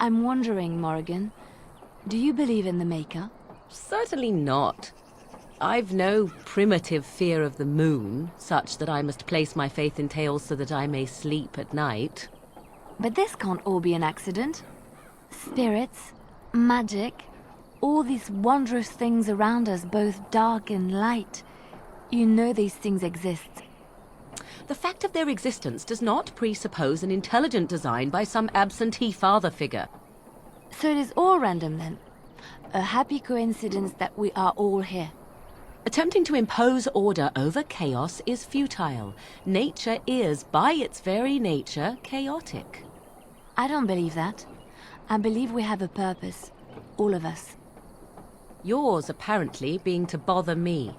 I'm wondering, Morrigan, do you believe in the Maker? Certainly not. I've no primitive fear of the moon, such that I must place my faith in tales so that I may sleep at night. But this can't all be an accident. Spirits, magic, all these wondrous things around us, both dark and light. You know these things exist. The fact of their existence does not presuppose an intelligent design by some absentee father figure. So it is all random then. A happy coincidence that we are all here. Attempting to impose order over chaos is futile. Nature is, by its very nature, chaotic. I don't believe that. I believe we have a purpose. All of us. Yours, apparently, being to bother me.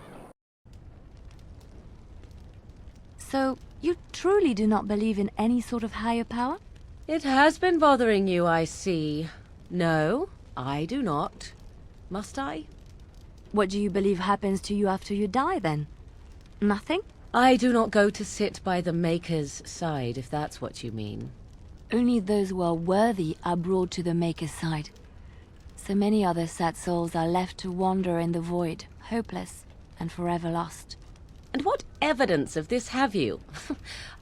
So, you truly do not believe in any sort of higher power? It has been bothering you, I see. No, I do not. Must I? What do you believe happens to you after you die, then? Nothing? I do not go to sit by the Maker's side, if that's what you mean. Only those who are worthy are brought to the Maker's side. So many other sad souls are left to wander in the void, hopeless and forever lost. And what evidence of this have you?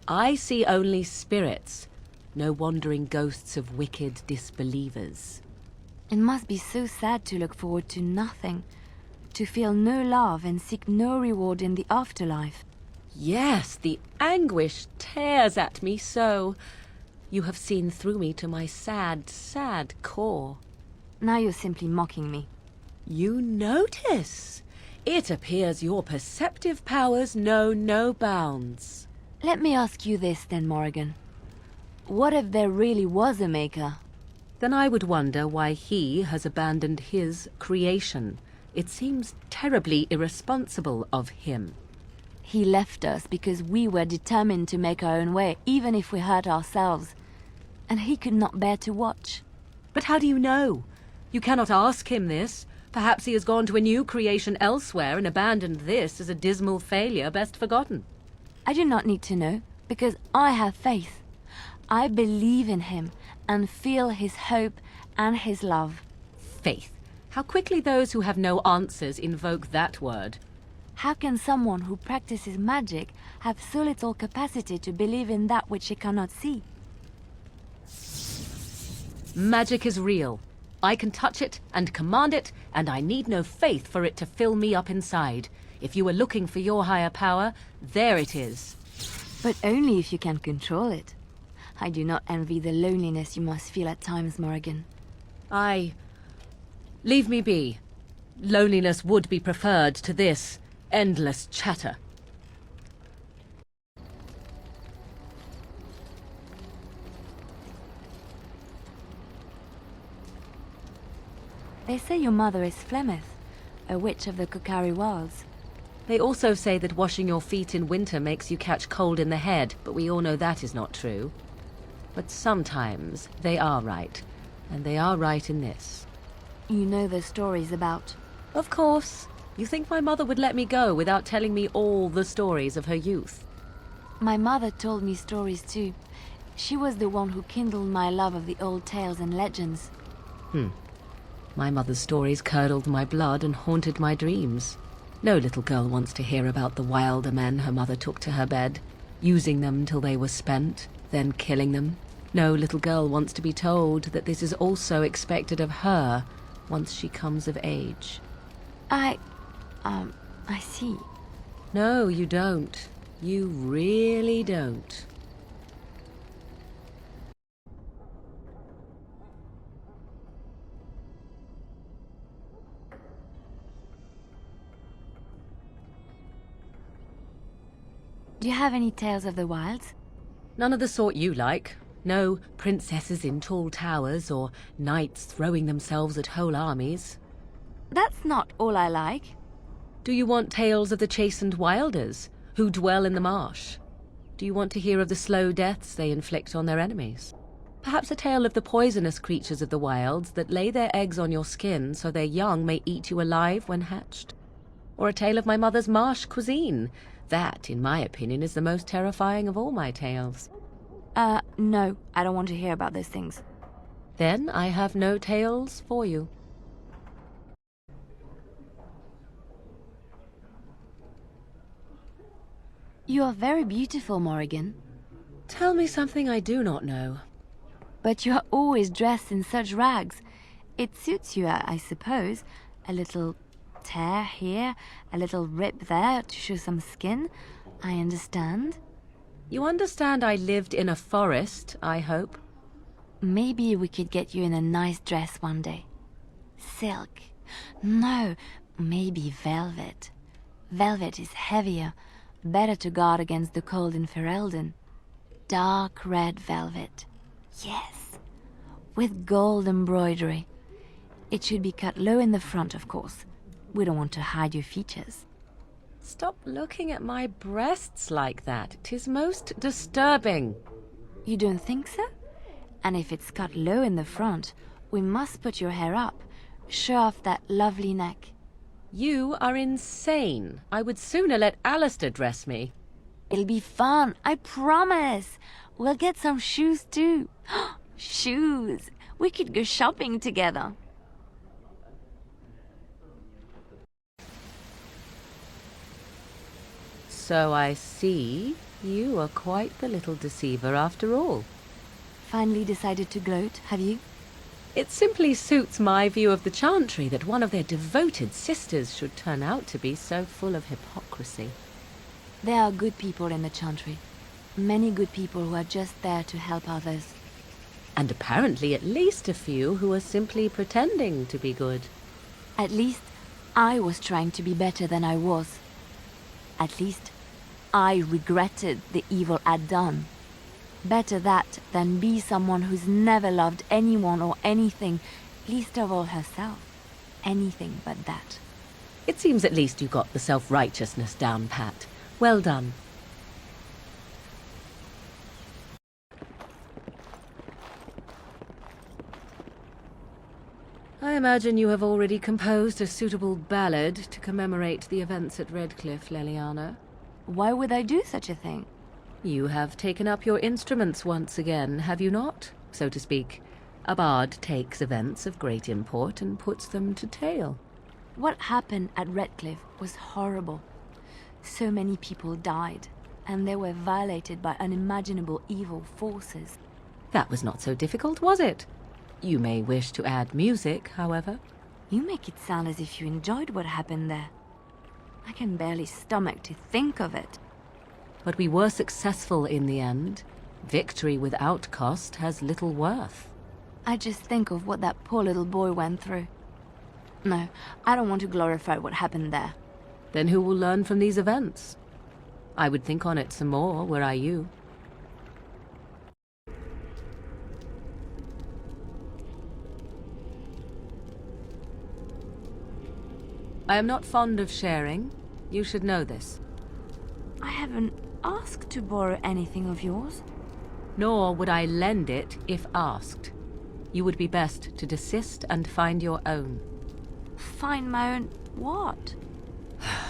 I see only spirits, no wandering ghosts of wicked disbelievers. It must be so sad to look forward to nothing, to feel no love and seek no reward in the afterlife. Yes, the anguish tears at me so. You have seen through me to my sad, sad core. Now you're simply mocking me. You notice? It appears your perceptive powers know no bounds. Let me ask you this then, Morrigan. What if there really was a Maker? Then I would wonder why he has abandoned his creation. It seems terribly irresponsible of him. He left us because we were determined to make our own way, even if we hurt ourselves. And he could not bear to watch. But how do you know? You cannot ask him this. Perhaps he has gone to a new creation elsewhere and abandoned this as a dismal failure best forgotten. I do not need to know, because I have faith. I believe in him and feel his hope and his love. Faith. How quickly those who have no answers invoke that word. How can someone who practices magic have so little capacity to believe in that which he cannot see? Magic is real. I can touch it and command it, and I need no faith for it to fill me up inside. If you were looking for your higher power, there it is. But only if you can control it. I do not envy the loneliness you must feel at times, Morrigan. Leave me be. Loneliness would be preferred to this endless chatter. They say your mother is Flemeth, a witch of the Kokari Wilds. They also say that washing your feet in winter makes you catch cold in the head, but we all know that is not true. But sometimes they are right, and they are right in this. You know the stories about... Of course. You think my mother would let me go without telling me all the stories of her youth? My mother told me stories too. She was the one who kindled my love of the old tales and legends. My mother's stories curdled my blood and haunted my dreams. No little girl wants to hear about the wilder men her mother took to her bed, using them till they were spent, then killing them. No little girl wants to be told that this is also expected of her once she comes of age. I see. No, you don't. You really don't. Do you have any tales of the wilds? None of the sort you like. No princesses in tall towers or knights throwing themselves at whole armies. That's not all I like. Do you want tales of the chastened wilders who dwell in the marsh? Do you want to hear of the slow deaths they inflict on their enemies? Perhaps a tale of the poisonous creatures of the wilds that lay their eggs on your skin so their young may eat you alive when hatched? Or a tale of my mother's marsh cuisine? That, in my opinion, is the most terrifying of all my tales. No, I don't want to hear about those things. Then I have no tales for you. You are very beautiful, Morrigan. Tell me something I do not know. But you are always dressed in such rags. It suits you, I suppose. A little tear here, a little rip there to show some skin. I understand. You understand I lived in a forest, I hope? Maybe we could get you in a nice dress one day. Silk. No, maybe velvet. Velvet is heavier, better to guard against the cold in Ferelden. Dark red velvet. Yes, with gold embroidery. It should be cut low in the front, of course. We don't want to hide your features. Stop looking at my breasts like that. 'Tis most disturbing. You don't think so? And if it's cut low in the front, we must put your hair up. Show off that lovely neck. You are insane. I would sooner let Alistair dress me. It'll be fun, I promise. We'll get some shoes too. Shoes! We could go shopping together. So I see you are quite the little deceiver after all. Finally decided to gloat, have you? It simply suits my view of the Chantry that one of their devoted sisters should turn out to be so full of hypocrisy. There are good people in the Chantry. Many good people who are just there to help others. And apparently at least a few who are simply pretending to be good. At least I was trying to be better than I was. At least I regretted the evil I'd done. Better that than be someone who's never loved anyone or anything, least of all herself. Anything but that. It seems at least you got the self-righteousness down pat. Well done. I imagine you have already composed a suitable ballad to commemorate the events at Redcliffe, Leliana. Why would I do such a thing? You have taken up your instruments once again, have you not? So to speak. A bard takes events of great import and puts them to tale. What happened at Redcliffe was horrible. So many people died, and they were violated by unimaginable evil forces. That was not so difficult, was it? You may wish to add music, however. You make it sound as if you enjoyed what happened there. I can barely stomach to think of it. But we were successful in the end. Victory without cost has little worth. I just think of what that poor little boy went through. No, I don't want to glorify what happened there. Then who will learn from these events? I would think on it some more, were I you. I am not fond of sharing. You should know this. I haven't asked to borrow anything of yours. Nor would I lend it if asked. You would be best to desist and find your own. Find my own what?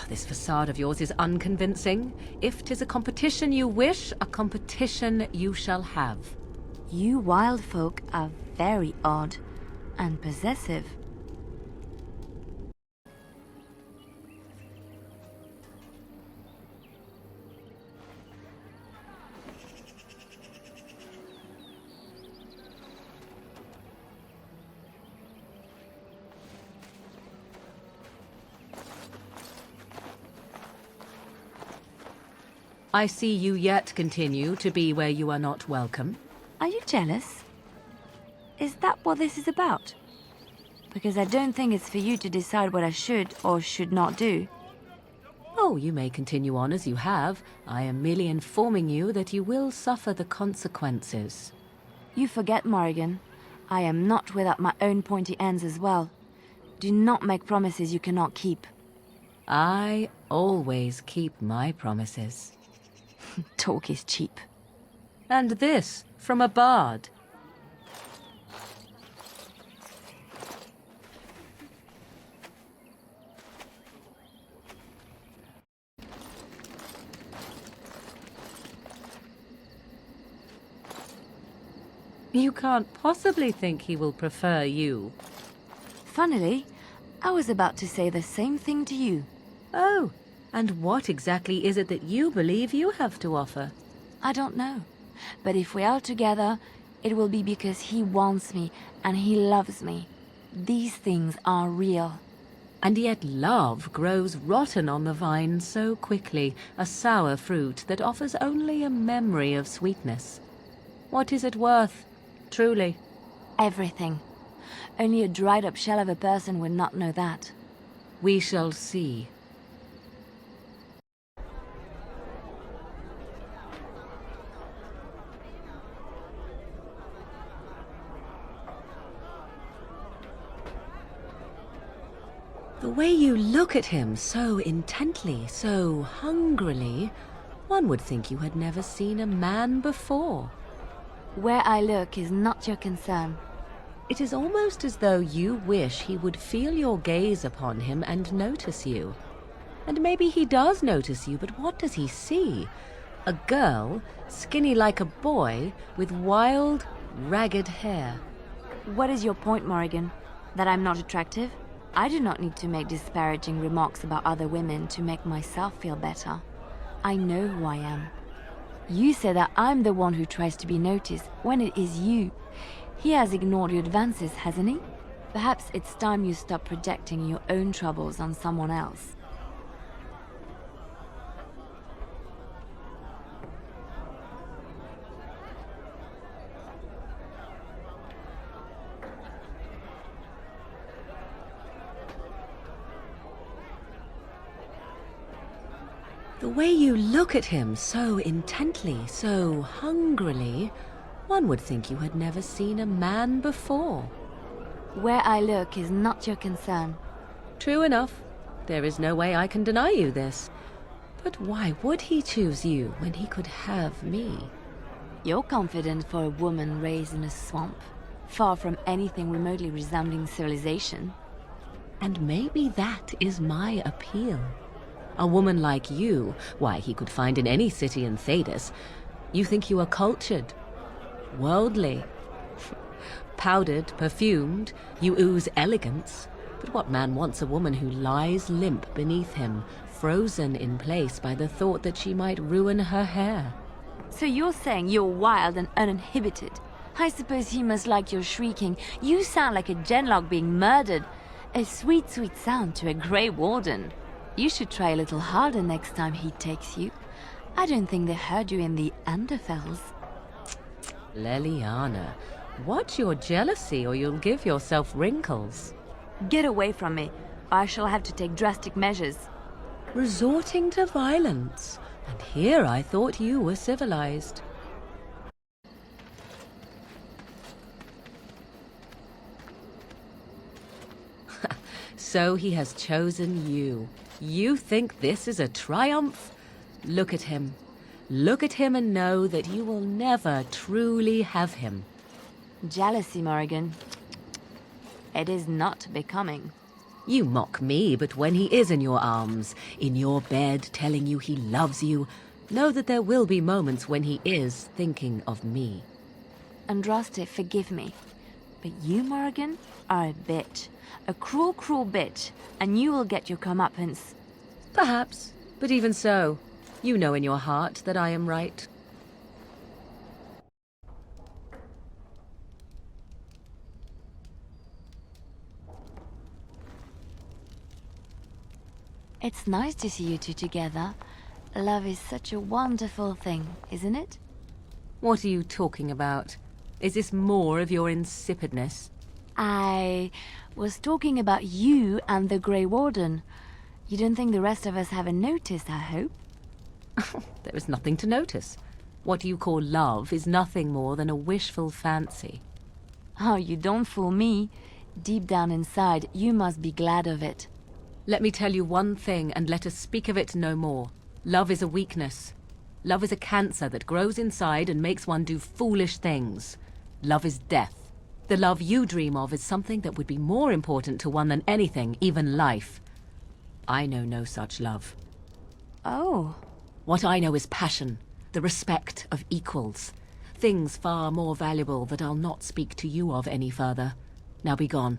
This facade of yours is unconvincing. If 'tis a competition you wish, a competition you shall have. You wild folk are very odd and possessive. I see you yet continue to be where you are not welcome. Are you jealous? Is that what this is about? Because I don't think it's for you to decide what I should or should not do. Oh, you may continue on as you have. I am merely informing you that you will suffer the consequences. You forget, Morrigan. I am not without my own pointy ends as well. Do not make promises you cannot keep. I always keep my promises. Talk is cheap. And this, from a bard. You can't possibly think he will prefer you. Funnily, I was about to say the same thing to you. Oh, and what exactly is it that you believe you have to offer? I don't know. But if we are together, it will be because he wants me and he loves me. These things are real. And yet love grows rotten on the vine so quickly, a sour fruit that offers only a memory of sweetness. What is it worth, truly? Everything. Only a dried-up shell of a person would not know that. We shall see. The way you look at him so intently, so hungrily, one would think you had never seen a man before. Where I look is not your concern. It is almost as though you wish he would feel your gaze upon him and notice you. And maybe he does notice you, but what does he see? A girl, skinny like a boy, with wild, ragged hair. What is your point, Morrigan? That I'm not attractive? I do not need to make disparaging remarks about other women to make myself feel better. I know who I am. You say that I'm the one who tries to be noticed, when it is you. He has ignored your advances, hasn't he? Perhaps it's time you stop projecting your own troubles on someone else. The way you look at him so intently, so hungrily, one would think you had never seen a man before. Where I look is not your concern. True enough. There is no way I can deny you this. But why would he choose you when he could have me? You're confident for a woman raised in a swamp, far from anything remotely resembling civilization. And maybe that is my appeal. A woman like you, why, he could find in any city in Thedas. You think you are cultured, worldly, powdered, perfumed, you ooze elegance. But what man wants a woman who lies limp beneath him, frozen in place by the thought that she might ruin her hair? So you're saying you're wild and uninhibited. I suppose he must like your shrieking. You sound like a genlock being murdered. A sweet, sweet sound to a Grey Warden. You should try a little harder next time he takes you. I don't think they heard you in the Underfells. Leliana, watch your jealousy or you'll give yourself wrinkles. Get away from me. I shall have to take drastic measures. Resorting to violence. And here I thought you were civilized. So he has chosen you. You think this is a triumph? Look at him. Look at him and know that you will never truly have him. Jealousy, Morrigan. It is not becoming. You mock me, but when he is in your arms, in your bed, telling you he loves you, know that there will be moments when he is thinking of me. Andraste, forgive me. But you, Morrigan, are a bitch. A cruel, cruel bitch. And you will get your comeuppance. Perhaps, but even so, you know in your heart that I am right. It's nice to see you two together. Love is such a wonderful thing, isn't it? What are you talking about? Is this more of your insipidness? I was talking about you and the Grey Warden. You don't think the rest of us haven't noticed, I hope? There is nothing to notice. What you call love is nothing more than a wishful fancy. Oh, you don't fool me. Deep down inside, you must be glad of it. Let me tell you one thing, and let us speak of it no more. Love is a weakness. Love is a cancer that grows inside and makes one do foolish things. Love is death. The love you dream of is something that would be more important to one than anything, even life. I know no such love. Oh. What I know is passion, the respect of equals. things far more valuable that I'll not speak to you of any further. Now be gone.